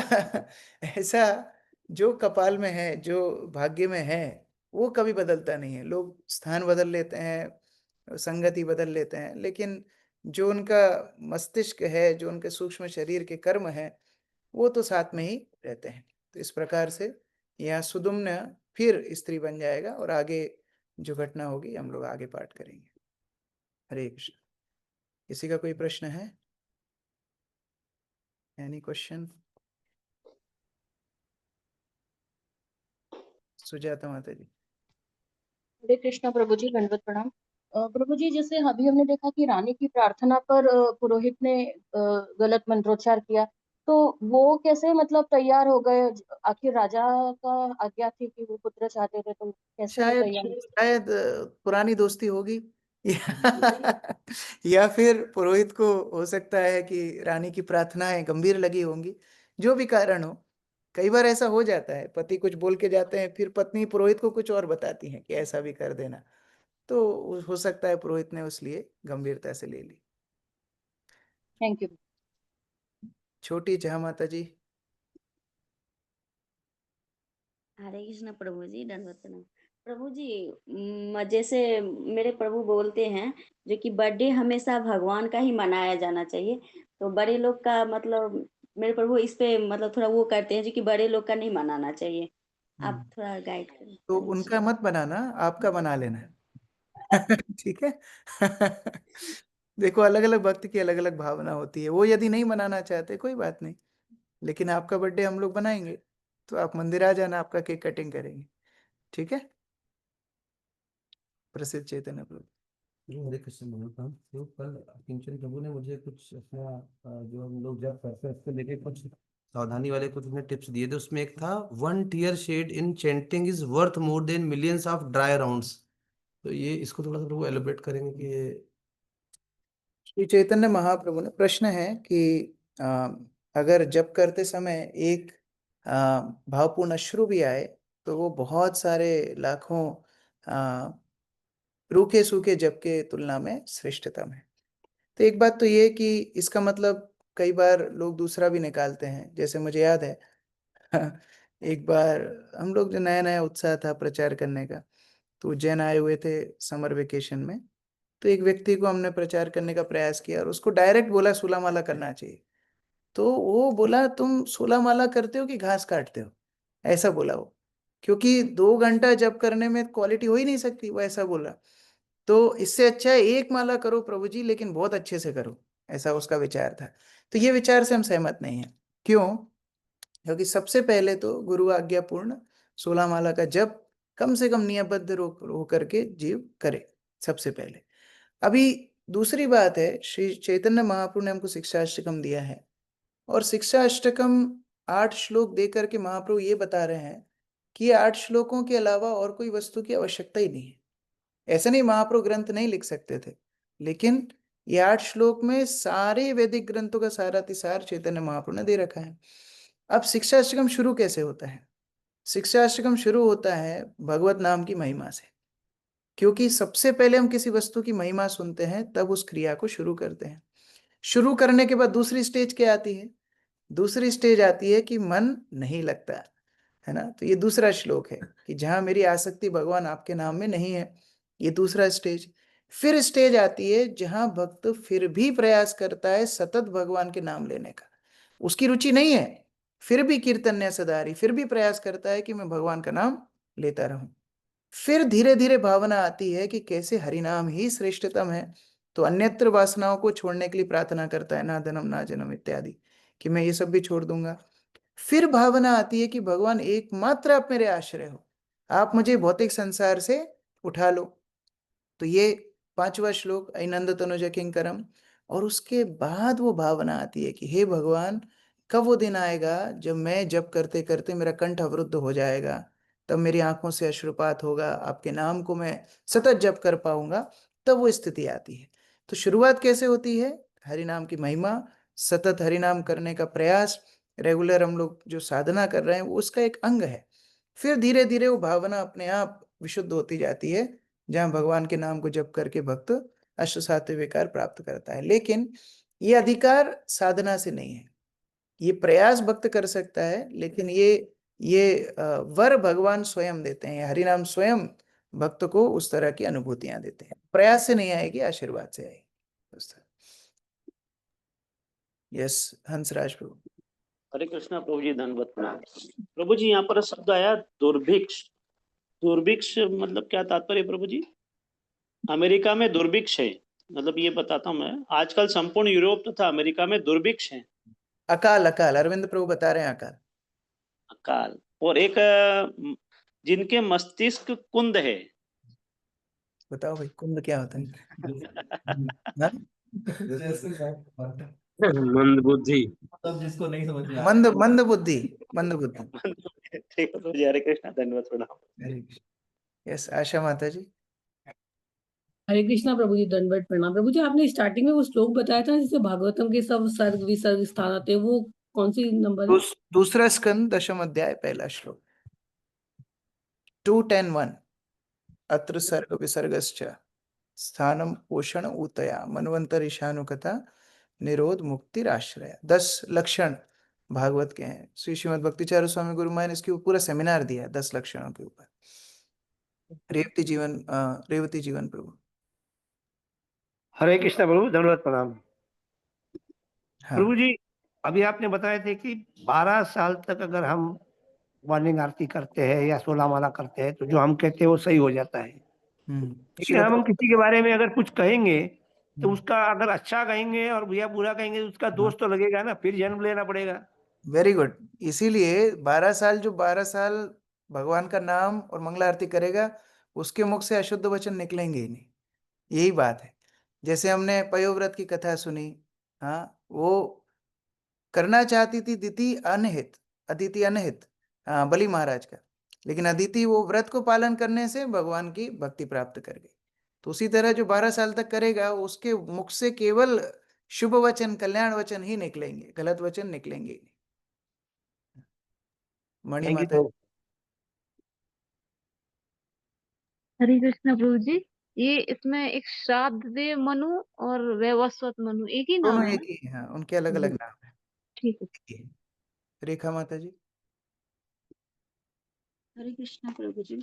ऐसा जो कपाल में है, जो भाग्य में है, वो कभी बदलता नहीं है। लोग स्थान बदल लेते हैं, संगति बदल लेते हैं, लेकिन जो उनका मस्तिष्क है, जो उनके सूक्ष्म शरीर के कर्म है, वो तो साथ में ही रहते हैं। तो इस प्रकार से यहाँ सुदुम्न फिर स्त्री बन जाएगा, और आगे जो घटना होगी हम लोग आगे पाठ करेंगे। हरे कृष्ण। किसी का कोई प्रश्न है? Any question? सुजाता माता जी। हरे कृष्णा प्रभु जी, दंडवत प्रणाम। प्रभु जी, जैसे अभी हमने देखा कि रानी की प्रार्थना पर पुरोहित ने गलत मंत्रोच्चार किया, तो वो कैसे मतलब तैयार हो गए? आखिर राजा का आज्ञा थी कि वो पुत्र चाहते थे, तो कैसे शायद तैयार? शायद पुरानी दोस्ती होगी या फिर पुरोहित को हो सकता है कि रानी की प्रार्थनाएं गंभीर लगी होंगी। जो भी कारण हो, कई बार ऐसा हो जाता है, पति कुछ बोल के जाते हैं, फिर पत्नी पुरोहित को कुछ और बताती है कि ऐसा भी कर देना। तो हो सकता है पुरोहित ने उसलिए गंभीरता से ले ली। Thank you. छोटी जहाँ माता जी। हरे कृष्ण प्रभु जी, दंडवत प्रणाम। प्रभु जी, जैसे मेरे प्रभु बोलते हैं जो कि बर्थडे हमेशा भगवान का ही मनाया जाना चाहिए, तो बड़े लोग का मतलब मेरे प्रभु इस पे मतलब थोड़ा वो करते हैं जो कि बड़े लोग का नहीं मनाना चाहिए। आप थोड़ा गाइड करें। तो उनका मत बनाना, आपका बना लेना ठीक है देखो, अलग अलग भक्त की अलग अलग भावना होती है। वो यदि नहीं मनाना चाहते कोई बात नहीं, लेकिन आपका बर्थडे हम लोग बनाएंगे, तो आप मंदिर आ जाना, आपका केक कटिंग करेंगे। ठीक है। प्रसिद्ध चैतन्य प्रभु। हरे कृष्ण प्रभु। तो कल किंचन प्रभु ने मुझे कुछ अपना जो हम लोग जब करते हैं उसको लेके कुछ सावधानी वाले कुछ उन्हें टिप्स दिए थे। उसमें एक था 1 tear shed in chanting is worth more than millions of dry rounds। तो ये इसको थोड़ा सा प्रभु एलिब्रेट करेंगे कि ये श्री चैतन्य महाप्रभु ने प्रश्न है कि अगर जप करते समय एक भावपूर्ण अश्रु भी आए, तो वो बहुत सारे लाखों रूखे सूखे जप के तुलना में श्रेष्ठतम है। तो एक बात तो ये कि इसका मतलब कई बार लोग दूसरा भी निकालते हैं। जैसे मुझे याद है एक बार हम लोग जो नया नया उत्साह था प्रचार करने का, तो उज्जैन आए हुए थे समर वेकेशन में। तो एक व्यक्ति को हमने प्रचार करने का प्रयास किया और उसको डायरेक्ट बोला सोलह माला करना चाहिए, तो वो बोला तुम 16 माला करते हो कि घास काटते हो, ऐसा बोला वो, क्योंकि 2 घंटा जप करने में क्वालिटी हो ही नहीं सकती, वो ऐसा बोला। तो इससे अच्छा है एक माला करो प्रभु जी, लेकिन बहुत अच्छे से करो, ऐसा उसका विचार था। तो ये विचार से हम सहमत नहीं है। क्यों? क्योंकि सबसे पहले तो गुरु आज्ञापूर्ण 16 माला का जप कम से कम नियमबद्ध हो करके जीव करे, सबसे पहले। अभी दूसरी बात है, श्री चैतन्य महाप्रभु ने हमको शिक्षाष्टकम दिया है, और शिक्षाष्टकम 8 श्लोक दे करके महाप्रभु ये बता रहे हैं कि ये 8 श्लोकों के अलावा और कोई वस्तु की आवश्यकता ही नहीं है। ऐसा नहीं महाप्रभु ग्रंथ नहीं लिख सकते थे, लेकिन ये 8 श्लोक में सारे वैदिक ग्रंथों का सारातिसार चैतन्य महाप्रभु ने दे रखा है। अब शिक्षाष्टकम शुरू कैसे होता है? शिक्षाष्टकम शुरू होता है भगवत नाम की महिमा से, क्योंकि सबसे पहले हम किसी वस्तु की महिमा सुनते हैं तब उस क्रिया को शुरू करते हैं। शुरू करने के बाद दूसरी स्टेज क्या आती है? दूसरी स्टेज आती है कि मन नहीं लगता है ना, तो ये दूसरा श्लोक है कि जहां मेरी आसक्ति भगवान आपके नाम में नहीं है, ये दूसरा स्टेज। फिर स्टेज आती है जहां भक्त फिर भी प्रयास करता है सतत भगवान के नाम लेने का, उसकी रुचि नहीं है, फिर भी कीर्तन्य सदारी, फिर भी प्रयास करता है कि मैं भगवान का नाम लेता रहूं। फिर धीरे धीरे भावना आती है कि कैसे हरिनाम ही श्रेष्ठतम है, तो अन्यत्र वासनाओं को छोड़ने के लिए प्रार्थना करता है, ना धनम ना जन्म इत्यादि, कि मैं ये सब भी छोड़ दूंगा। फिर भावना आती है कि भगवान एकमात्र आप मेरे आश्रय हो, आप मुझे भौतिक संसार से उठा लो, तो ये 5वां श्लोक ऐनंद तनुज किंकरम। और उसके बाद वो भावना आती है कि हे भगवान, कब वो दिन आएगा जब मैं जप करते करते मेरा कंठ अवरुद्ध हो जाएगा, तब मेरी आंखों से अश्रुपात होगा, आपके नाम को मैं सतत जप कर पाऊंगा, तब वो स्थिति आती है। तो शुरुआत कैसे होती है? हरि नाम की महिमा, सतत हरि नाम करने का प्रयास, रेगुलर हम लोग जो साधना कर रहे हैं वो उसका एक अंग है। फिर धीरे धीरे वो भावना अपने आप विशुद्ध होती जाती है, जहां भगवान के नाम को जप करके भक्त अष्ट सात्विक विकार प्राप्त करता है। लेकिन ये अधिकार साधना से नहीं है, ये प्रयास भक्त कर सकता है, लेकिन ये वर भगवान स्वयं देते हैं, हरिनाम स्वयं भक्त को उस तरह की अनुभूतियां देते हैं, प्रयास से नहीं आएगी, आशीर्वाद से आएगी। यस, हंसराज प्रभु। हरे कृष्णा प्रभु जी, धन्यवाद प्रणाम। प्रभु जी, यहाँ पर शब्द आया दुर्भिक्ष। दुर्भिक्ष मतलब क्या तात्पर्य प्रभु जी? अमेरिका में दुर्भिक्ष है, मतलब ये बताता हूँ मैं, आजकल संपूर्ण यूरोप तथा अमेरिका में दुर्भिक्ष है। अकाल, अकाल, अरविंद प्रभु बता रहे हैं अकाल। अकाल। और एक जिनके मस्तिष्क कुंद है। बताओ भाई, कुंद क्या होता है? मंद बुद्धि। तब जिसको नहीं समझ में मंद मंद बुद्धि, मंद बुद्धि। ठीक है, हरे कृष्णा, धन्यवाद प्रणाम। यस, आशा माता जी। हरे कृष्णा प्रभु जी, दंडवत प्रणाम। प्रभु जी, आपने स्टार्टिंग में वो श्लोक बताया था जिससे भागवतम के सब सर्ग विसर्ग स्थान आते हैं, वो कौन सी नंबर है? दूसरा स्कंद, दशम अध्याय, पहला श्लोक, 2:10:1। अत्र सर्ग विसर्गश्च स्थानम पोषण ऊतया मनवंतर ईशानुकथा निरोध मुक्तिराश्रय। 10 लक्षण भागवत के हैं। श्री श्रीमद भक्तिचार्य स्वामी गुरु महाराज ने इसके ऊपर पूरा सेमिनार दिया है 10 लक्षणों के ऊपर। रेवती जीवन प्रभु। हरे कृष्णा प्रभु, धन्यवाद प्रणाम। हाँ। प्रभु जी, अभी आपने बताए थे कि 12 साल तक अगर हम मॉर्निंग आरती करते हैं या 16 माला करते हैं तो जो हम कहते हैं वो सही हो जाता है। लेकिन हम किसी के बारे में अगर कुछ कहेंगे तो उसका अगर अच्छा कहेंगे और भैया बुरा कहेंगे तो उसका दोष तो लगेगा ना, फिर जन्म लेना पड़ेगा। Very good. इसीलिए 12 साल, जो 12 साल भगवान का नाम और मंगला आरती करेगा, उसके मुख से अशुद्ध वचन निकलेंगे ही नहीं। यही बात है। जैसे हमने पयोव्रत की कथा सुनी, हाँ, वो करना चाहती थी दिति अनहित, अदिति अनहित, हाँ, बलि महाराज का, लेकिन अदिति वो व्रत को पालन करने से भगवान की भक्ति प्राप्त कर गई। तो उसी तरह जो 12 साल तक करेगा, उसके मुख से केवल शुभ वचन, कल्याण वचन ही निकलेंगे, गलत वचन निकलेंगे ही नहीं। मणि माता। हरे कृष्ण प्रभु जी, ये इसमें एक श्राद्ध देव मनु और वैवस्वत मनु एक ही नाम दोनों है एक ही, हाँ, उनके अलग अलग नाम है। ठीक है। रेखा माता जी। हरे कृष्णा प्रभु जी।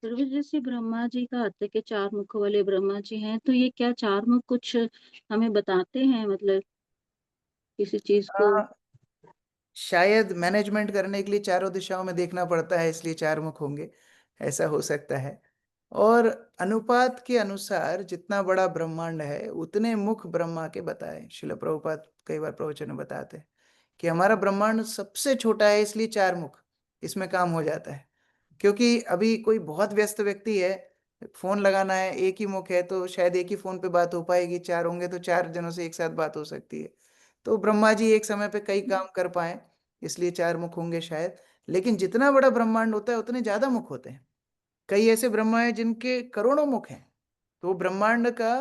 प्रभु जैसे ब्रह्मा जी का आता है कि 4 मुख वाले ब्रह्मा जी हैं, तो ये क्या 4 मुख कुछ हमें बताते हैं, मतलब किसी चीज को? शायद मैनेजमेंट करने के लिए चारों दिशाओं में देखना पड़ता है, इसलिए 4 मुख होंगे, ऐसा हो सकता है। और अनुपात के अनुसार जितना बड़ा ब्रह्मांड है उतने मुख ब्रह्मा के बताए। शिल प्रभुपाद कई बार प्रवचन में बताते हैं कि हमारा ब्रह्मांड सबसे छोटा है, इसलिए 4 मुख इसमें काम हो जाता है। क्योंकि अभी कोई बहुत व्यस्त व्यक्ति है, फोन लगाना है, एक ही मुख है, तो शायद एक ही फोन पे बात हो पाएगी। 4 होंगे तो 4 जनों से एक साथ बात हो सकती है। तो ब्रह्मा जी एक समय पे कई काम कर पाए, इसलिए 4 मुख होंगे शायद। लेकिन जितना बड़ा ब्रह्मांड होता है उतने ज्यादा मुख होते हैं। कई ऐसे ब्रह्मा है जिनके करोड़ों मुख हैं। तो ब्रह्मांड का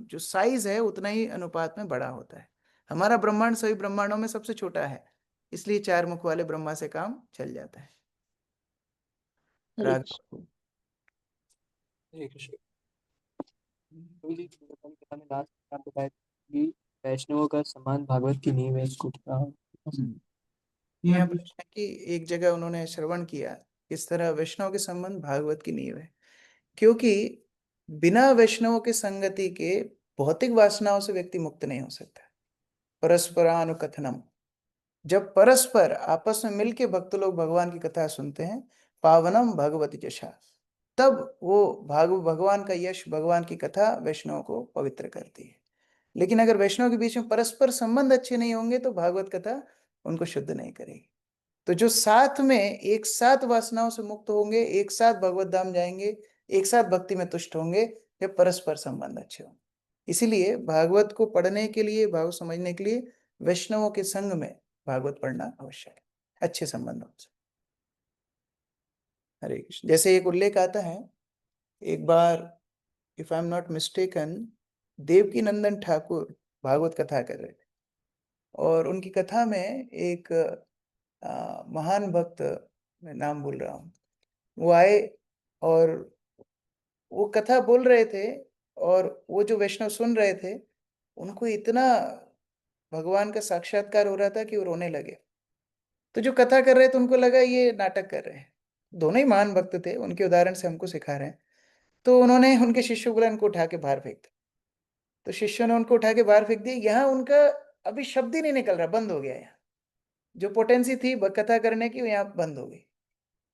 जो साइज है उतना ही अनुपात में बड़ा होता है। हमारा ब्रह्मांड सभी ब्रह्मांडों में सबसे छोटा है, इसलिए 4 मुख वाले ब्रह्मा से काम चल जाता है। हरे राग कृष्ण। हरे कृष्ण। प्रभु जी, कथा में लास्ट आप बताए कि वैष्णवों का सम्मान भागवत की नींव है, इसको क्या? यहाँ प्रश्न है कि एक जगह उन्होंने श्रवण किया इस तरह वैष्णव के संबंध भागवत की नींव है, क्योंकि बिना वैष्णवों के संगति के भौतिक वासनाओं से व्यक्ति मुक्त नहीं हो सकता। परस्परानुकथनम, जब परस्पर आपस में मिलके भक्त लोग भगवान की कथा सुनते हैं, पावनम भगवती जशा, तब वो भगवान का यश, भगवान की कथा वैष्णव को पवित्र करती है। लेकिन अगर वैष्णव के बीच में परस्पर संबंध अच्छे नहीं होंगे तो भागवत कथा उनको शुद्ध नहीं करेगी। तो जो साथ में एक साथ वासनाओं से मुक्त होंगे, एक साथ भगवत धाम जाएंगे, एक साथ भक्ति में तुष्ट होंगे, जब परस्पर संबंध अच्छे होंगे। इसीलिए भागवत को पढ़ने के लिए, भागवत समझने के लिए वैष्णवों के संग में भागवत पढ़ना आवश्यक है, अच्छे संबंधों से। हरे कृष्ण। जैसे एक उल्लेख आता है, एक बार if I am not mistaken, Devki Nandan Thakur Bhagwat कथा कर रहे थे, और उनकी कथा में एक महान भक्त, मैं नाम भूल रहा हूँ, वो आए और वो कथा बोल रहे थे, और वो जो वैष्णव सुन रहे थे उनको इतना भगवान का साक्षात्कार हो रहा था कि वो रोने लगे। तो जो कथा कर रहे थे उनको लगा ये नाटक कर रहे हैं। दोनों ही महान भक्त थे, उनके उदाहरण से हमको सिखा रहे हैं। तो उन्होंने उनके शिष्यों को बोला इनको उठा के बाहर फेंक दिया। तो शिष्यों ने उनको उठा के बाहर फेंक दिया। यहाँ उनका अभी शब्द ही नहीं निकल रहा, बंद हो गया। यहाँ जो पोटेंसी थी कथा करने की वो यहाँ बंद हो गई।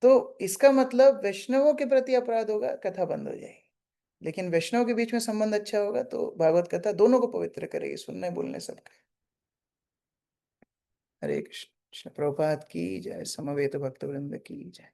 तो इसका मतलब वैष्णवों के प्रति अपराध होगा, कथा बंद हो जाएगी। लेकिन वैष्णव के बीच में संबंध अच्छा होगा तो भागवत कथा दोनों को पवित्र करेगी, सुनने बोलने सबका। हरे कृष्ण। कृष्ण प्रभुपाद की जय, समवेत भक्त वृंद की जय।